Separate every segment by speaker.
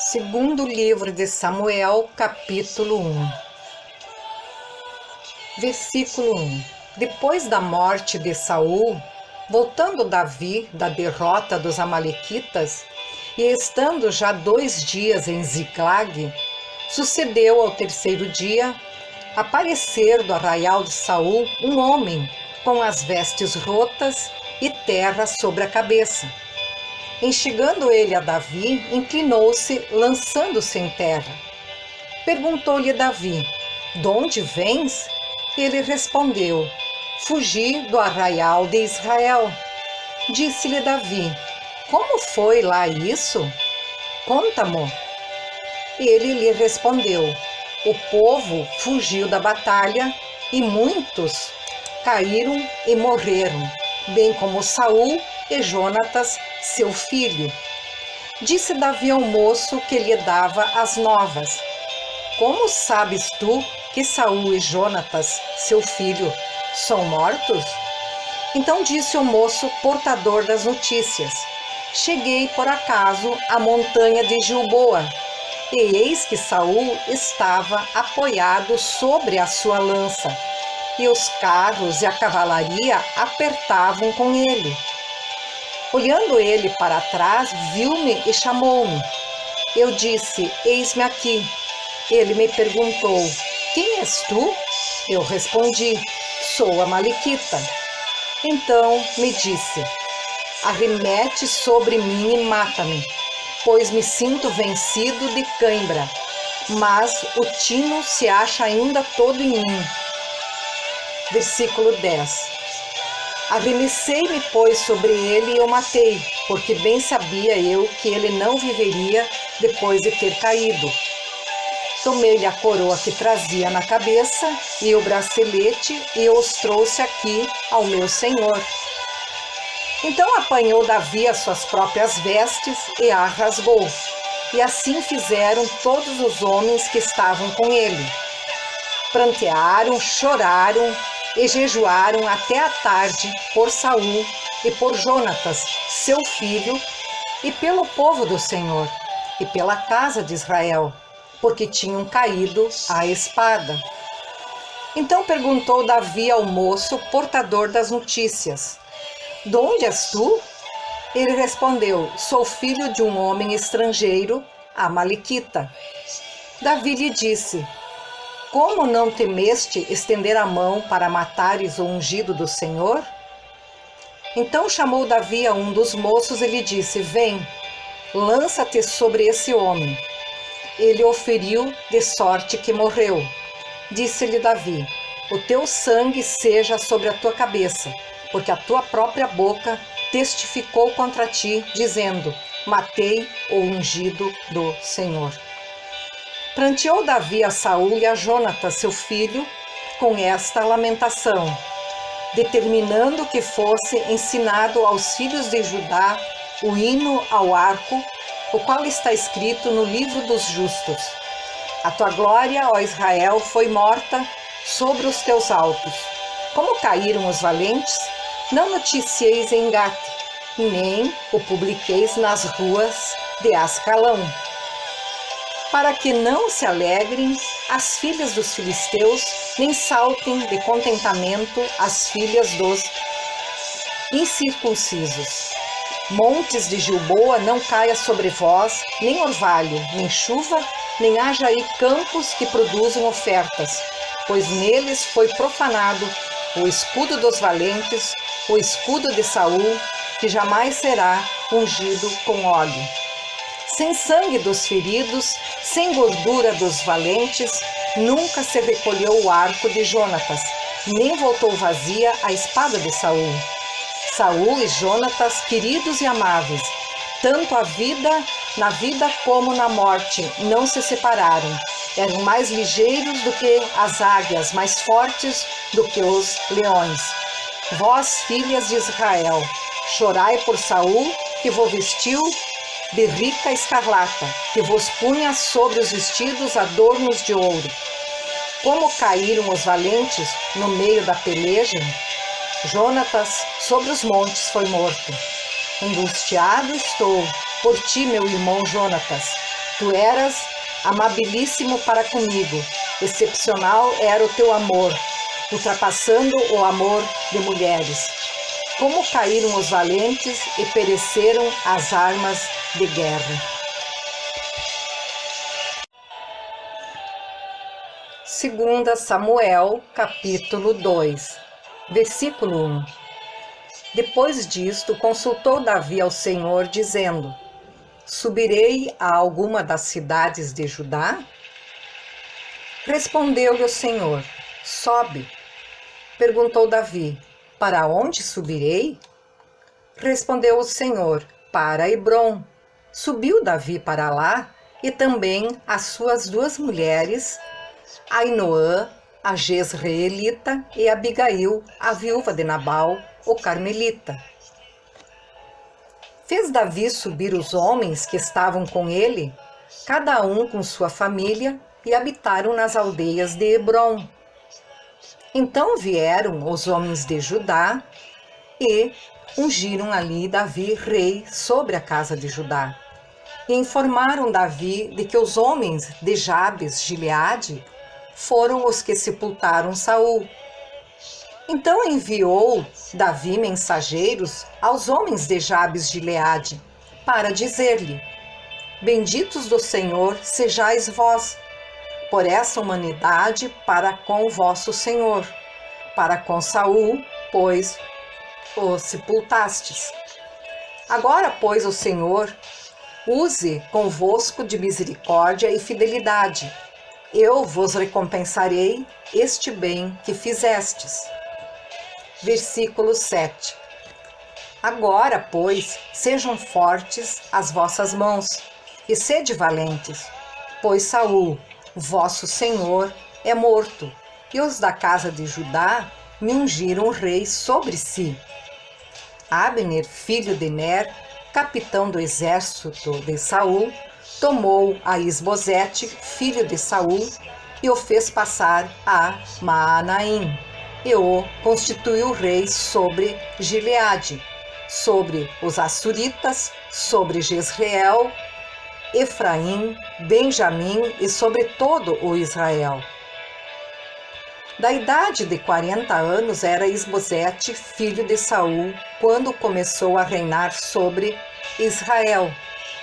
Speaker 1: Segundo livro de Samuel, capítulo 1. Versículo 1. Depois da morte de Saul, voltando Davi da derrota dos amalequitas, e estando já 2 dias em Ziclag, sucedeu ao 3º dia aparecer do arraial de Saul um homem com as vestes rotas e terra sobre a cabeça. Enxigando ele a Davi, inclinou-se, lançando-se em terra. Perguntou-lhe Davi: "De vens?" Ele respondeu: "Fugi do arraial de Israel." Disse-lhe Davi: "Como foi lá isso? Conta-mo." Ele lhe respondeu: "O povo fugiu da batalha e muitos caíram e morreram, bem como Saul e Jonatas, seu filho." Disse Davi ao moço que lhe dava as novas: "Como sabes tu que Saul e Jonatas, seu filho, são mortos?" Então disse o moço portador das notícias: "Cheguei por acaso à montanha de Gilboa, e eis que Saul estava apoiado sobre a sua lança, e os carros e a cavalaria apertavam com ele. Olhando ele para trás, viu-me e chamou-me. Eu disse: Eis-me aqui. Ele me perguntou: Quem és tu? Eu respondi: Sou amalequita. Então me disse: Arremete sobre mim e mata-me, pois me sinto vencido de cãibra, mas o tino se acha ainda todo em mim. Versículo 10. Arremessei-me, pois, sobre ele e o matei, porque bem sabia eu que ele não viveria depois de ter caído. Tomei-lhe a coroa que trazia na cabeça e o bracelete e os trouxe aqui ao meu senhor. Então apanhou Davi as suas próprias vestes e a rasgou. E assim fizeram todos os homens que estavam com ele. Prantearam, choraram e jejuaram até a tarde por Saul e por Jonatas, seu filho, e pelo povo do Senhor, e pela casa de Israel, porque tinham caído à espada. Então perguntou Davi ao moço portador das notícias: "De onde és tu?" Ele respondeu: "Sou filho de um homem estrangeiro, amalequita." Davi lhe disse: "Como não temeste estender a mão para matares o ungido do Senhor?" Então chamou Davi a um dos moços e lhe disse: "Vem, lança-te sobre esse homem." Ele o feriu de sorte que morreu. Disse-lhe Davi: "O teu sangue seja sobre a tua cabeça, porque a tua própria boca testificou contra ti, dizendo: Matei o ungido do Senhor." Pranteou Davi a Saul e a Jonatas, seu filho, com esta lamentação, determinando que fosse ensinado aos filhos de Judá o hino ao arco, o qual está escrito no livro dos justos: "A tua glória, ó Israel, foi morta sobre os teus altos. Como caíram os valentes, não noticieis em Gate, nem o publiqueis nas ruas de Ascalão. Para que não se alegrem as filhas dos filisteus, nem saltem de contentamento as filhas dos incircuncisos. Montes de Gilboa, não caia sobre vós nem orvalho, nem chuva, nem haja aí campos que produzam ofertas, pois neles foi profanado o escudo dos valentes, o escudo de Saul, que jamais será ungido com óleo. Sem sangue dos feridos, sem gordura dos valentes, nunca se recolheu o arco de Jonatas, nem voltou vazia a espada de Saul. Saul e Jonatas, queridos e amáveis, tanto na vida como na morte, não se separaram. Eram mais ligeiros do que as águias, mais fortes do que os leões. Vós, filhas de Israel, chorai por Saul, que vos vestiu de rica escarlata, que vos punha sobre os vestidos adornos de ouro. Como caíram os valentes no meio da peleja, Jonatas sobre os montes foi morto. Angustiado estou por ti, meu irmão Jonatas. Tu eras amabilíssimo para comigo, excepcional era o teu amor, ultrapassando o amor de mulheres. Como caíram os valentes e pereceram as armas de guerra. 2 Samuel, capítulo 2, versículo 1. Depois disto, consultou Davi ao Senhor, dizendo: Subirei a alguma das cidades de Judá? Respondeu-lhe o Senhor: Sobe. Perguntou Davi: Para onde subirei? Respondeu o Senhor: Para Hebrom. Subiu Davi para lá, e também as suas 2 mulheres, Ainoã, a Jezreelita, e Abigail, a viúva de Nabal, o Carmelita. Fez Davi subir os homens que estavam com ele, cada um com sua família, e habitaram nas aldeias de Hebrom. Então vieram os homens de Judá e ungiram ali Davi rei sobre a casa de Judá. E informaram Davi de que os homens de Jabes Gileade foram os que sepultaram Saul. Então enviou Davi mensageiros aos homens de Jabes Gileade para dizer-lhe: Benditos do Senhor sejais vós, por essa humanidade para com o vosso Senhor, para com Saul, pois o sepultastes. Agora, pois, o Senhor use convosco de misericórdia e fidelidade. Eu vos recompensarei este bem que fizestes. Versículo 7. Agora, pois, sejam fortes as vossas mãos, e sede valentes, pois Saul, vosso senhor, é morto, e os da casa de Judá me ungiram rei sobre si. Abner, filho de Ner, capitão do exército de Saul, tomou a Isbosete, filho de Saul, e o fez passar a Maanaim, e o constituiu rei sobre Gileade, sobre os Assuritas, sobre Jezreel, Efraim, Benjamim e sobre todo o Israel. Da idade de 40 anos era Isbosete, filho de Saul, quando começou a reinar sobre Israel.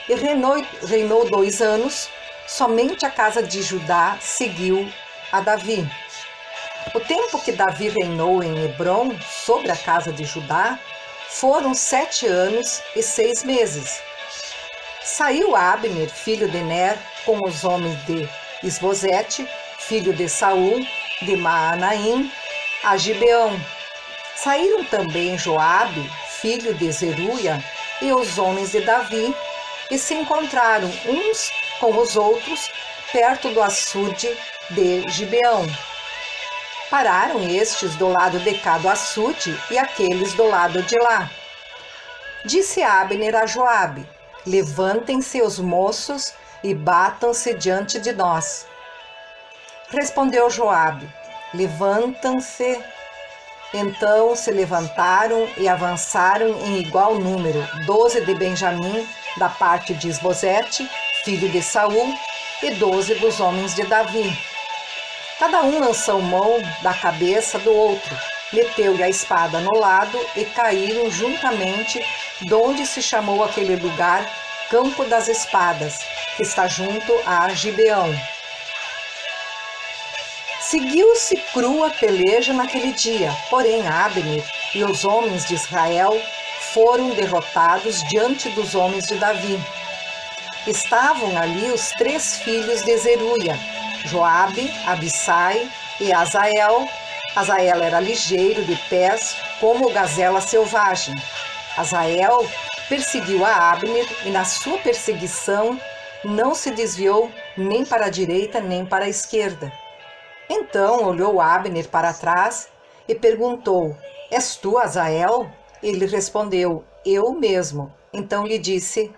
Speaker 1: E reinou 2 anos, somente a casa de Judá seguiu a Davi. O tempo que Davi reinou em Hebrom, sobre a casa de Judá, foram 7 anos e 6 meses. Saiu Abner, filho de Ner, com os homens de Isbosete, filho de Saul, de Maanaim, a Gibeão. Saíram também Joabe, filho de Zeruia, e os homens de Davi, e se encontraram uns com os outros perto do açude de Gibeão. Pararam estes do lado de cá do açude e aqueles do lado de lá. Disse Abner a Joabe: Levantem-se os moços e batam-se diante de nós. Respondeu Joabe: Levantam-se. Então se levantaram e avançaram em igual número, 12 de Benjamim, da parte de Isbosete, filho de Saul, e 12 dos homens de Davi. Cada um lançou mão da cabeça do outro, meteu-lhe a espada no lado e caíram juntamente, donde se chamou aquele lugar Campo das Espadas, que está junto a Gibeão. Seguiu-se crua peleja naquele dia, porém Abner e os homens de Israel foram derrotados diante dos homens de Davi. Estavam ali os 3 filhos de Zeruia, Joabe, Abissai e Azael. Azael era ligeiro de pés, como gazela selvagem. Azael perseguiu a Abner e na sua perseguição não se desviou nem para a direita nem para a esquerda. Então olhou Abner para trás e perguntou: És tu, Azael? Ele respondeu: Eu mesmo. Então lhe disse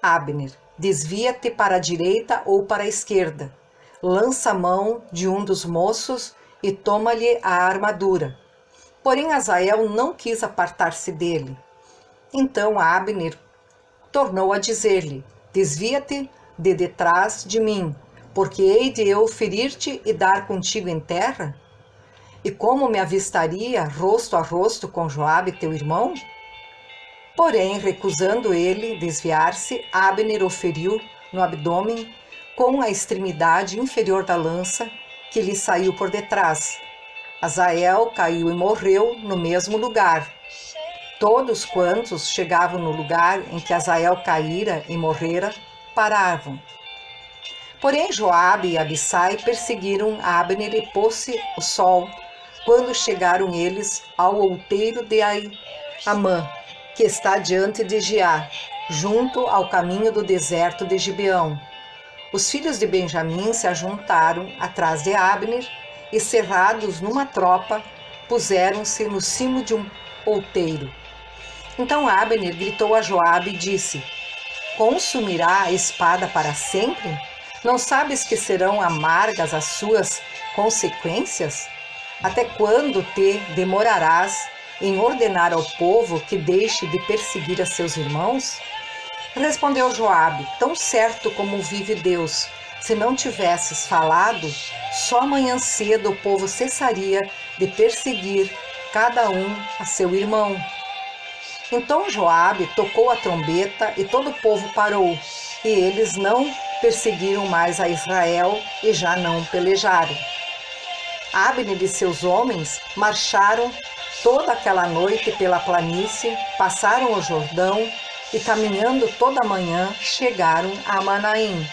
Speaker 1: Abner: Desvia-te para a direita ou para a esquerda. Lança a mão de um dos moços e toma-lhe a armadura. Porém Azael não quis apartar-se dele. Então Abner tornou a dizer-lhe: Desvia-te de detrás de mim, porque hei de eu ferir-te e dar contigo em terra? E como me avistaria rosto a rosto com Joabe, teu irmão? Porém, recusando ele desviar-se, Abner o feriu no abdômen com a extremidade inferior da lança, que lhe saiu por detrás. Asael caiu e morreu no mesmo lugar. Todos quantos chegavam no lugar em que Asael caíra e morrera, paravam. Porém, Joabe e Abissai perseguiram Abner e pôs-se o sol, quando chegaram eles ao outeiro de Amã, que está diante de Giá, junto ao caminho do deserto de Gibeão. Os filhos de Benjamim se ajuntaram atrás de Abner e, cerrados numa tropa, puseram-se no cimo de um outeiro. Então Abner gritou a Joabe e disse: Consumirá a espada para sempre? Não sabes que serão amargas as suas consequências? Até quando te demorarás em ordenar ao povo que deixe de perseguir a seus irmãos? Respondeu Joabe: Tão certo como vive Deus, se não tivesses falado, só amanhã cedo o povo cessaria de perseguir cada um a seu irmão. Então Joabe tocou a trombeta e todo o povo parou, e eles não perseguiram mais a Israel e já não pelejaram. Abner e seus homens marcharam toda aquela noite pela planície, passaram o Jordão e, caminhando toda a manhã, chegaram a Manaim.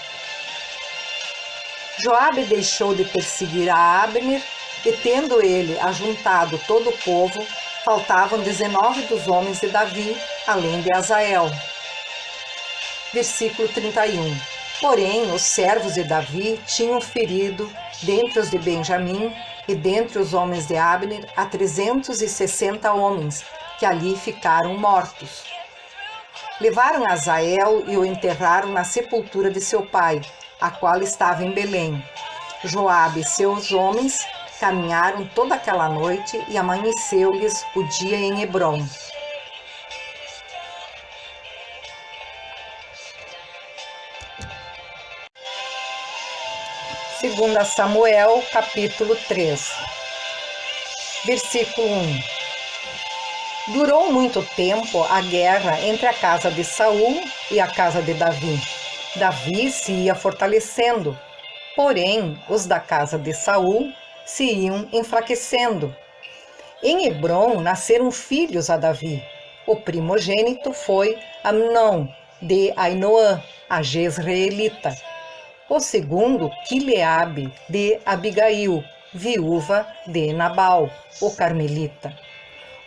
Speaker 1: Joabe deixou de perseguir a Abner e, tendo ele ajuntado todo o povo, faltavam 19 dos homens de Davi, além de Asael. Versículo 31. Porém, os servos de Davi tinham ferido, dentre os de Benjamim e dentre os homens de Abner, a 360 homens, que ali ficaram mortos. Levaram Asael e o enterraram na sepultura de seu pai, a qual estava em Belém. Joabe e seus homens caminharam toda aquela noite e amanheceu-lhes o dia em Hebrom. Segunda Samuel, capítulo 3, versículo 1. Durou muito tempo a guerra entre a casa de Saul e a casa de Davi. Davi se ia fortalecendo, porém os da casa de Saul se iam enfraquecendo. Em Hebrom nasceram filhos a Davi. O primogênito foi Amnon, de Ainoã, a Jezreelita. O segundo, Quileabe, de Abigail, viúva de Nabal, o carmelita.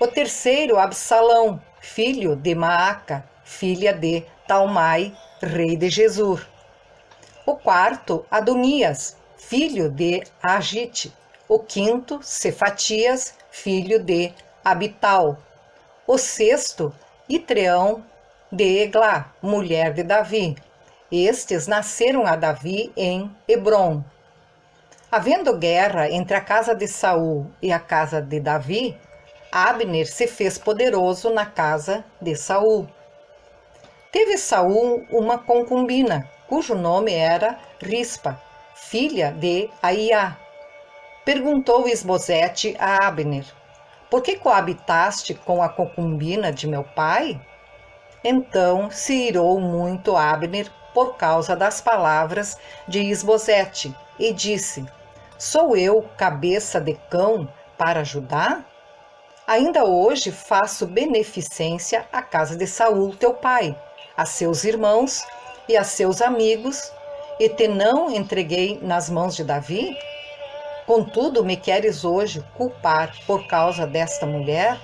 Speaker 1: O terceiro, Absalão, filho de Maaca, filha de Talmai, rei de Gesur. O quarto, Adonias, filho de Agite. O quinto, Cefatias, filho de Abital. O sexto, Itreão, de Eglá, mulher de Davi. Estes nasceram a Davi em Hebrom. Havendo guerra entre a casa de Saul e a casa de Davi, Abner se fez poderoso na casa de Saul. Teve Saul uma concubina, cujo nome era Rispa, filha de Aiá. Perguntou Isbosete a Abner: Por que coabitaste com a concubina de meu pai? Então se irou muito Abner por causa das palavras de Isbosete e disse: Sou eu cabeça de cão para Judá? Ainda hoje faço beneficência à casa de Saul teu pai, a seus irmãos e a seus amigos, e te não entreguei nas mãos de Davi? Contudo, me queres hoje culpar por causa desta mulher?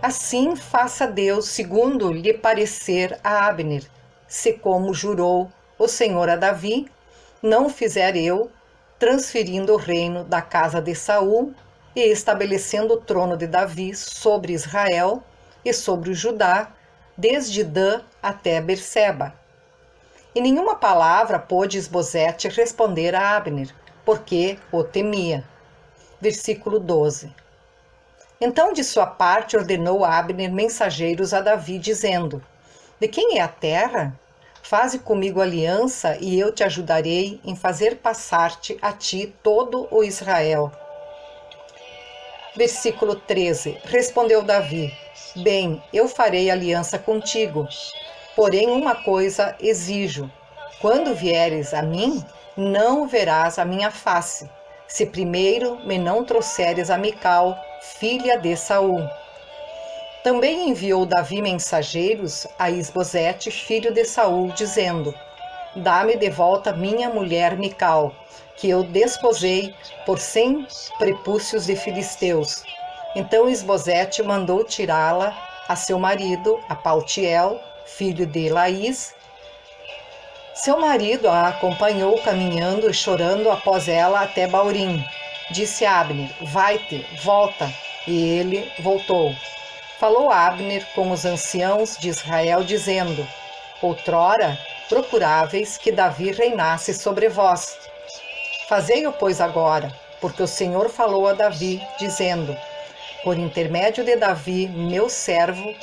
Speaker 1: Assim faça Deus segundo lhe parecer a Abner, se como jurou o Senhor a Davi, não fizer eu, transferindo o reino da casa de Saul e estabelecendo o trono de Davi sobre Israel e sobre o Judá, desde Dan até Berseba. E nenhuma palavra pôde Isbosete responder a Abner, porque o temia. Versículo 12. Então, de sua parte, ordenou Abner mensageiros a Davi, dizendo: De quem é a terra? Faze comigo aliança e eu te ajudarei em fazer passar-te a ti todo o Israel. Versículo 13. Respondeu Davi: Bem, eu farei aliança contigo. Porém, uma coisa exijo: quando vieres a mim, não verás a minha face, se primeiro me não trouxeres a Mical, filha de Saul. Também enviou Davi mensageiros a Isbosete, filho de Saul, dizendo: Dá-me de volta minha mulher Mical, que eu desposei por 100 prepúcios de filisteus. Então Isbosete mandou tirá-la a seu marido, a Paltiel, filho de Laís. Seu marido a acompanhou caminhando e chorando após ela até Baurim. Disse Abner: Vai-te, volta. E ele voltou. Falou Abner com os anciãos de Israel, dizendo: Outrora procuráveis que Davi reinasse sobre vós. Fazei-o, pois, agora, porque o Senhor falou a Davi, dizendo: Por intermédio de Davi, meu servo,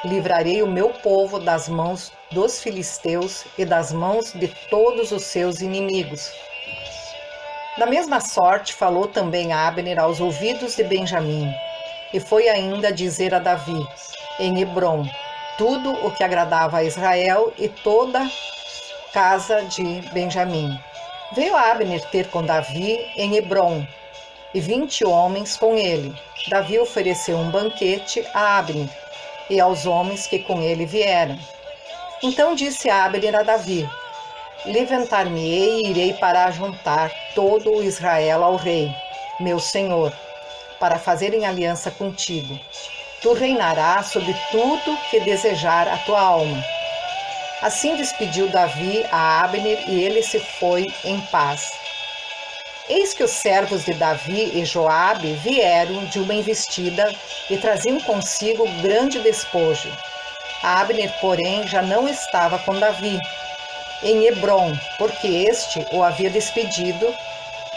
Speaker 1: livrarei o meu povo das mãos dos filisteus e das mãos de todos os seus inimigos. Da mesma sorte falou também Abner aos ouvidos de Benjamim, e foi ainda dizer a Davi, em Hebrom, tudo o que agradava a Israel e toda a casa de Benjamim. Veio Abner ter com Davi em Hebrom, e 20 homens com ele. Davi ofereceu um banquete a Abner e aos homens que com ele vieram. Então disse Abner a Davi: Levantar-me-ei e irei para juntar todo o Israel ao rei, meu senhor, para fazerem aliança contigo. Tu reinarás sobre tudo que desejar a tua alma. Assim despediu Davi a Abner e ele se foi em paz. Eis que os servos de Davi e Joabe vieram de uma investida e traziam consigo grande despojo. Abner, porém, já não estava com Davi em Hebrom, porque este o havia despedido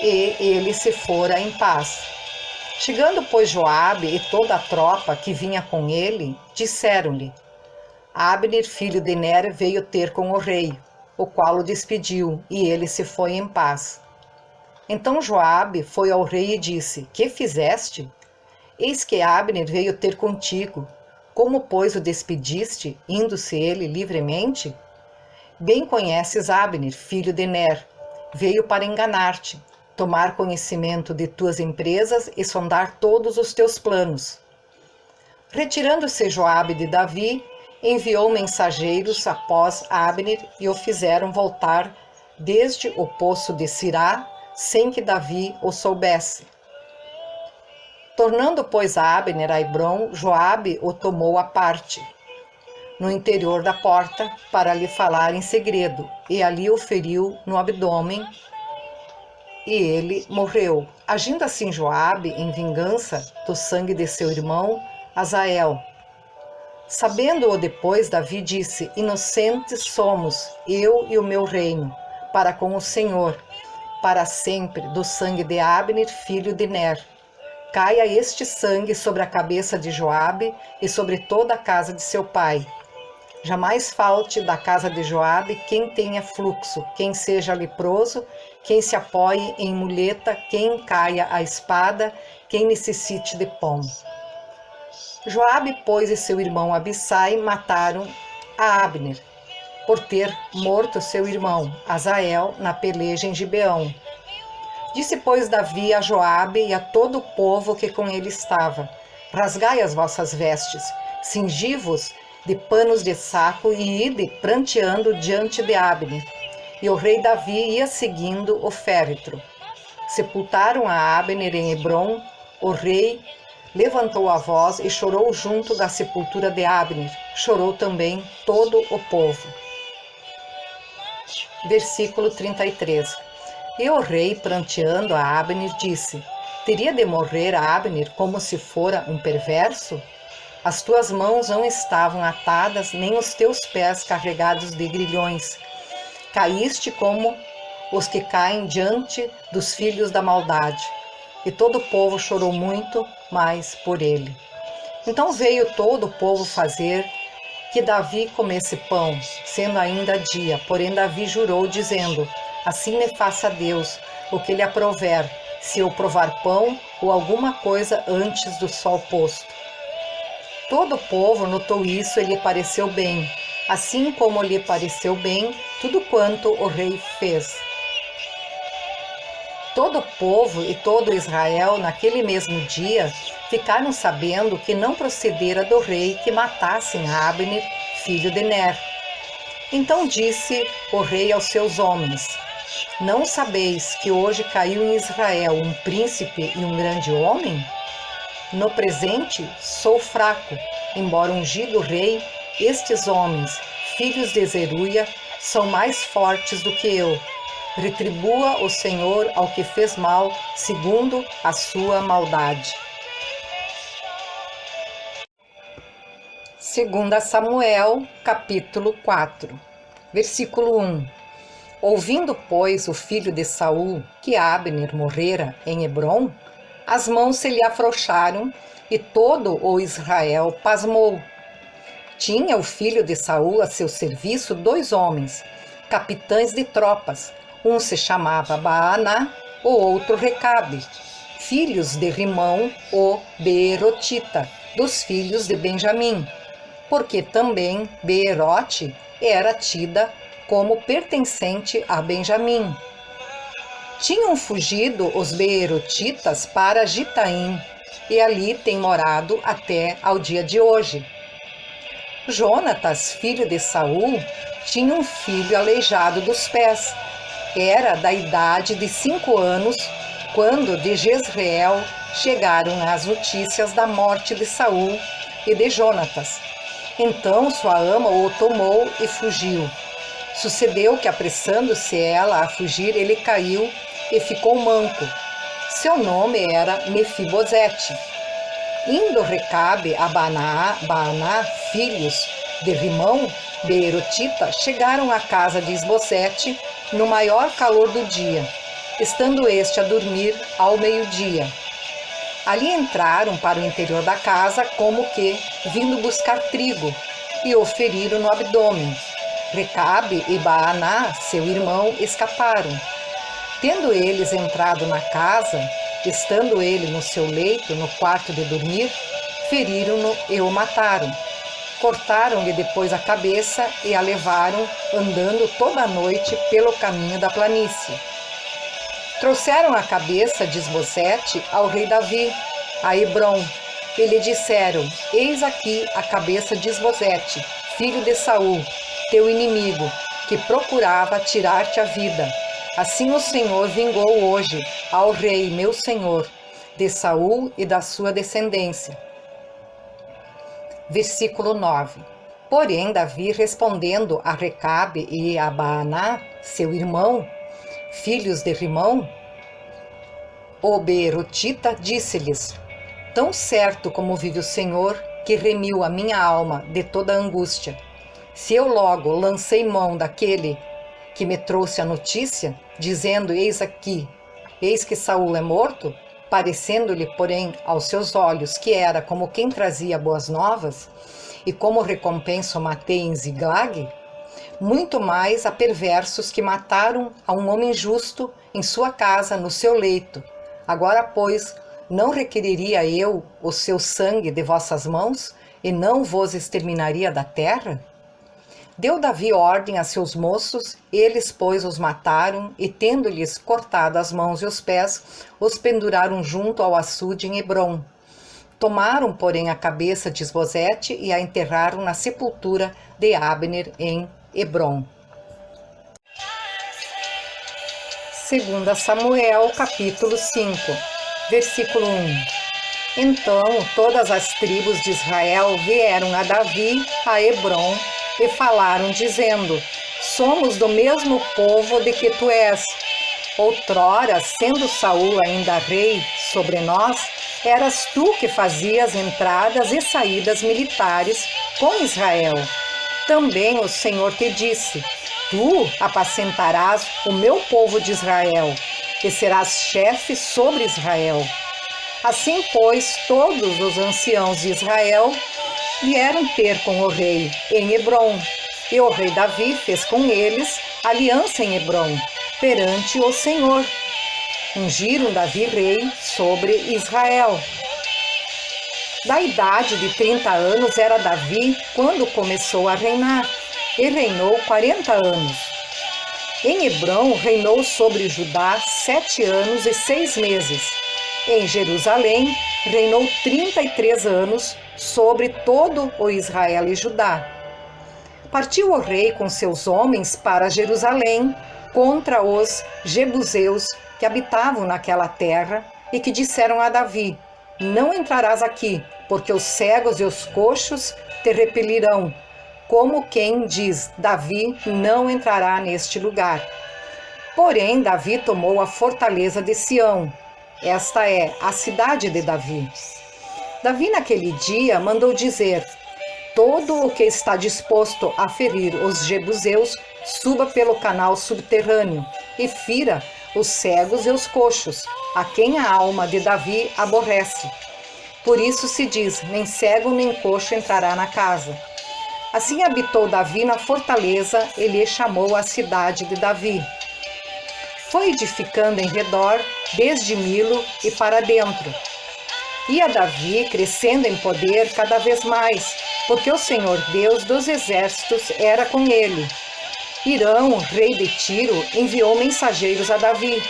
Speaker 1: e ele se fora em paz. Chegando, pois, Joabe e toda a tropa que vinha com ele, disseram-lhe: Abner, filho de Ner, veio ter com o rei, o qual o despediu, e ele se foi em paz. Então Joabe foi ao rei e disse: Que fizeste? Eis que Abner veio ter contigo. Como, pois, o despediste, indo-se ele livremente? Bem conheces Abner, filho de Ner. Veio para enganar-te, tomar conhecimento de tuas empresas e sondar todos os teus planos. Retirando-se Joabe de Davi, enviou mensageiros após Abner e o fizeram voltar desde o poço de Sirá, sem que Davi o soubesse. Tornando, pois, a Abner a Hebrom, Joabe o tomou à parte, no interior da porta, para lhe falar em segredo, e ali o feriu no abdômen, e ele morreu. Agindo assim Joabe em vingança do sangue de seu irmão Azael. Sabendo-o depois, Davi disse: Inocentes somos, eu e o meu reino, para com o Senhor, para sempre, do sangue de Abner, filho de Ner. Caia este sangue sobre a cabeça de Joabe e sobre toda a casa de seu pai. Jamais falte da casa de Joabe quem tenha fluxo, quem seja leproso, quem se apoie em muleta, quem caia à espada, quem necessite de pão. Joabe, pois, e seu irmão Abissai mataram a Abner, por ter morto seu irmão Azael na peleja em Gibeão. Disse, pois, Davi a Joabe e a todo o povo que com ele estava: Rasgai as vossas vestes, cingi-vos de panos de saco e ide pranteando diante de Abner. E o rei Davi ia seguindo o féretro. Sepultaram a Abner em Hebrom. O rei levantou a voz e chorou junto da sepultura de Abner. Chorou também todo o povo. Versículo 33. E o rei, pranteando a Abner, disse: Teria de morrer a Abner como se fora um perverso? As tuas mãos não estavam atadas, nem os teus pés carregados de grilhões. Caíste como os que caem diante dos filhos da maldade. E todo o povo chorou muito mais por ele. Então veio todo o povo fazer que Davi comesse pão, sendo ainda dia. Porém Davi jurou, dizendo: assim me faça Deus o que lhe aprouver, se eu provar pão ou alguma coisa antes do sol posto. Todo o povo notou isso e lhe pareceu bem, assim como lhe pareceu bem tudo quanto o rei fez. Todo o povo e todo Israel, naquele mesmo dia, ficaram sabendo que não procedera do rei que matassem Abner, filho de Ner. Então disse o rei aos seus homens: não sabeis que hoje caiu em Israel um príncipe e um grande homem? No presente sou fraco, embora ungido rei, estes homens, filhos de Zeruia, são mais fortes do que eu. Retribua o Senhor ao que fez mal, segundo a sua maldade. 2 Samuel, capítulo 4, versículo 1. Ouvindo, pois, o filho de Saul que Abner morrera em Hebrom, as mãos se lhe afrouxaram e todo o Israel pasmou. Tinha o filho de Saul a seu serviço 2 homens, capitães de tropas. Um se chamava Baaná, o outro Recabe, filhos de Rimão, o Beerotita, dos filhos de Benjamim, porque também Beerote era tida como pertencente a Benjamim. Tinham fugido os Beerotitas para Gitaim, e ali têm morado até ao dia de hoje. Jonatas, filho de Saul, tinha um filho aleijado dos pés. Era da idade de 5 anos, quando de Jezreel chegaram as notícias da morte de Saul e de Jonatas. Então sua ama o tomou e fugiu. Sucedeu que, apressando-se ela a fugir, ele caiu e ficou manco. Seu nome era Mefibosete. Indo Recabe a Baaná, filhos de Rimão, Beerotita, chegaram à casa de Isbosete no maior calor do dia, estando este a dormir ao meio-dia. Ali entraram para o interior da casa, como que vindo buscar trigo, e o feriram no abdômen. Recabe e Baaná, seu irmão, escaparam. Tendo eles entrado na casa, estando ele no seu leito, no quarto de dormir, feriram-no e o mataram. Cortaram-lhe depois a cabeça e a levaram andando toda a noite pelo caminho da planície. Trouxeram a cabeça de Isbosete ao rei Davi, a Hebrom, e lhe disseram: eis aqui a cabeça de Isbosete, filho de Saul, teu inimigo, que procurava tirar-te a vida. Assim o Senhor vingou hoje ao rei, meu senhor, de Saul e da sua descendência. Versículo 9. Porém, Davi, respondendo a Recabe e a Baaná, seu irmão, filhos de Rimão, o Beerotita, disse-lhes: tão certo como vive o Senhor, que remiu a minha alma de toda angústia, se eu logo lancei mão daquele que me trouxe a notícia, dizendo: eis aqui, eis que Saul é morto, parecendo-lhe, porém, aos seus olhos que era como quem trazia boas novas, e como recompensa o matei em Ziglag, muito mais a perversos que mataram a um homem justo em sua casa, no seu leito. Agora, pois, não requeriria eu o seu sangue de vossas mãos, e não vos exterminaria da terra? Deu Davi ordem a seus moços, eles, pois, os mataram, e tendo-lhes cortado as mãos e os pés, os penduraram junto ao açude em Hebrom. Tomaram, porém, a cabeça de Isbosete e a enterraram na sepultura de Abner em Hebrom. 2 Samuel, capítulo 5, versículo 1. Então todas as tribos de Israel vieram a Davi, a Hebrom, e falaram, dizendo: somos do mesmo povo de que tu és. Outrora, sendo Saul ainda rei sobre nós, eras tu que fazias entradas e saídas militares com Israel. Também o Senhor te disse: tu apacentarás o meu povo de Israel, e serás chefe sobre Israel. Assim, pois, todos os anciãos de Israel vieram ter com o rei em Hebrom, e o rei Davi fez com eles aliança em Hebrom, perante o Senhor. Ungiram Davi rei sobre Israel. Da idade de 30 anos era Davi quando começou a reinar, e reinou 40 anos. Em Hebrom reinou sobre Judá 7 anos e 6 meses. Em Jerusalém reinou 33 anos sobre todo o Israel e Judá. Partiu o rei com seus homens para Jerusalém contra os jebuseus que habitavam naquela terra e que disseram a Davi: não entrarás aqui, porque os cegos e os coxos te repelirão. Como quem diz: Davi não entrará neste lugar. Porém, Davi tomou a fortaleza de Sião. Esta é a cidade de Davi. Davi, naquele dia, mandou dizer: todo o que está disposto a ferir os jebuseus, suba pelo canal subterrâneo e fira os cegos e os coxos, a quem a alma de Davi aborrece. Por isso se diz: nem cego nem coxo entrará na casa. Assim habitou Davi na fortaleza e lhe chamou a cidade de Davi. Foi edificando em redor, desde Milo e para dentro. Ia Davi crescendo em poder cada vez mais, porque o Senhor Deus dos exércitos era com ele. Hirão, rei de Tiro, enviou mensageiros a Davi,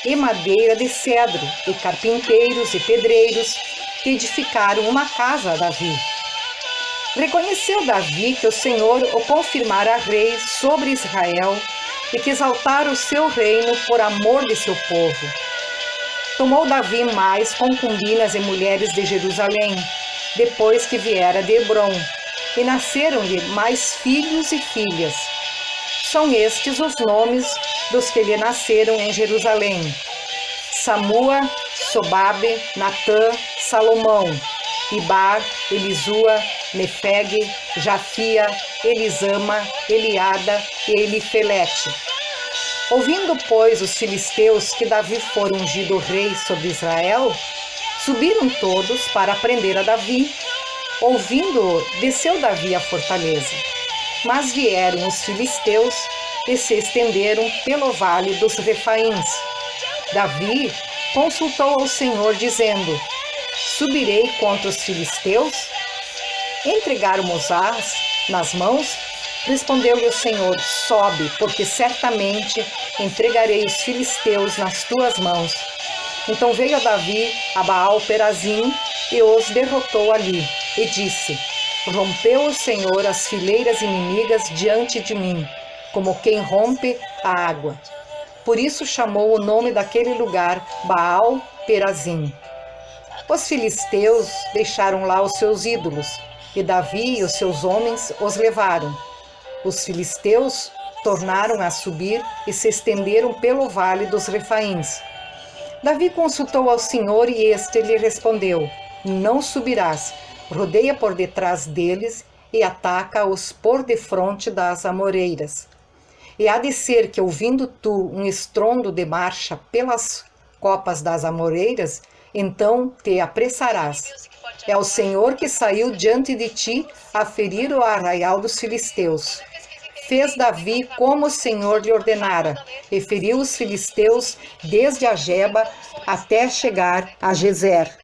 Speaker 1: e madeira de cedro, e carpinteiros e pedreiros, que edificaram uma casa a Davi. Reconheceu Davi que o Senhor o confirmara rei sobre Israel e que exaltara o seu reino por amor de seu povo. Tomou Davi mais concubinas e mulheres de Jerusalém, depois que viera de Hebrom, e nasceram-lhe mais filhos e filhas. São estes os nomes dos que lhe nasceram em Jerusalém: Samua, Sobabe, Natã, Salomão, Ibar, Elisua, Nefeg, Jafia, Elisama, Eliada e Elifelete. Ouvindo, pois, os filisteus que Davi fora ungido rei sobre Israel, subiram todos para prender a Davi. Ouvindo, desceu Davi à fortaleza. Mas vieram os filisteus e se estenderam pelo vale dos Refaíns. Davi consultou ao Senhor, dizendo: subirei contra os filisteus? Entregarmos-as nas mãos? Respondeu-lhe o Senhor: sobe, porque certamente entregarei os filisteus nas tuas mãos. Então veio Davi a Baal-Perazim e os derrotou ali, e disse: rompeu o Senhor as fileiras inimigas diante de mim, como quem rompe a água. Por isso chamou o nome daquele lugar Baal-Perazim. Os filisteus deixaram lá os seus ídolos, e Davi e os seus homens os levaram. Os filisteus tornaram a subir e se estenderam pelo vale dos Refaíns. Davi consultou ao Senhor e este lhe respondeu: não subirás, rodeia por detrás deles e ataca-os por defronte das amoreiras. E há de ser que, ouvindo tu um estrondo de marcha pelas copas das amoreiras, então te apressarás. É o Senhor que saiu diante de ti a ferir o arraial dos filisteus. Fez Davi como o Senhor lhe ordenara, e feriu os filisteus desde a Geba até chegar a Gezer.